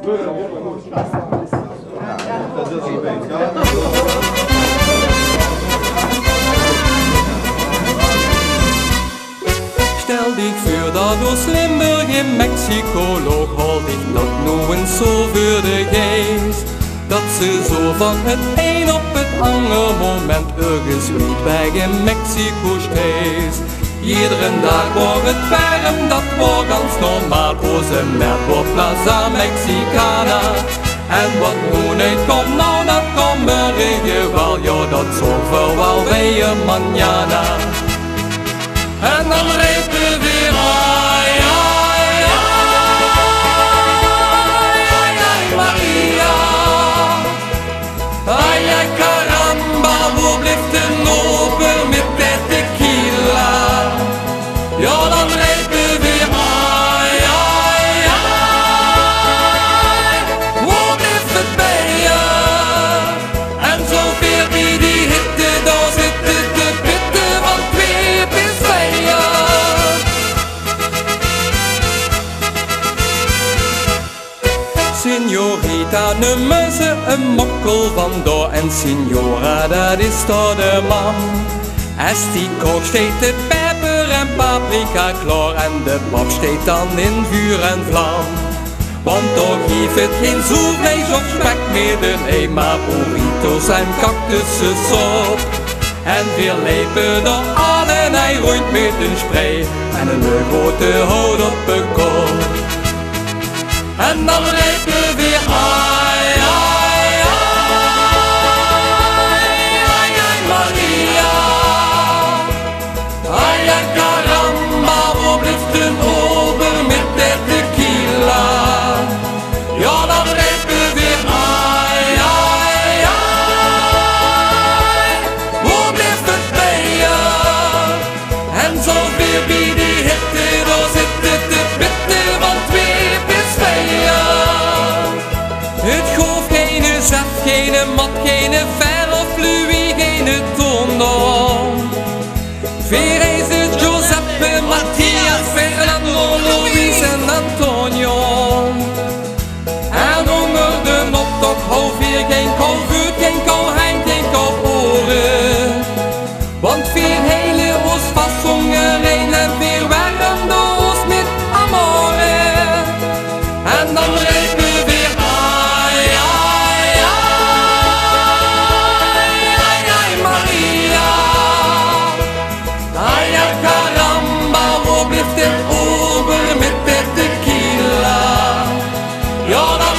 Stel dich voor dat aus Limburg in Mexico loopt, houd ik dat nou eens zo voor de geest. Dat ze zo van het een op het andere moment ergens niet bij in Mexico steeds. Iedere dag wordt het warm, dat wordt ganz normaal, onze merk wordt Plaza Mexicana. En wat nu niet komt, nou dat komt morgen wel, ja dat zorgt voor wel weer mañana. En dan reed we weer ai, ai, ai, ai, ai, Maria. Ai, ai, caramba, wo blijft de open met de tequila? Ja, dan reed we weer ai, ai, ai, wo blijft het bij je? En zo weer wie die hitte, daar zitten de pitten van twee pisseien. Signorita, nemen ze een mokkel vandoor en signora, dat is toch de man. Als die kook steekt de peper en paprika klaar en de pap steekt dan in vuur en vlam. Want toch geeft het geen zoevlees of spek meer de nee, maar burritos en cactussensop. En veel lepen door aan en hij roeit met een spray en een grote hout op de kop. En dan reed we weer ai, ai, ai, ai, ai, Maria. Ai, ai, caramba, wo blijft de ober met de tequila? Ja, dan reed we weer ai, ai, ai, wo blijft het bij je? En zo weer bij die hitte, daar zitten de pitten van twee pisseien. Het goof geen zet, geen mat, geen ver of Louis, geen toondom. Vereis Giuseppe, Matthias, Fernando, Luis en Antonio. En onder de optocht hou weer geen kou vuur, geen kou hein, geen kou oren. Want vier hele oos vast zongerijn en vier warm doos met amore. En dan reed we weer ai, ai, ai, ai, ai, Maria. Ai, ai, caramba, wo blijft het over met de tequila? Ja, dan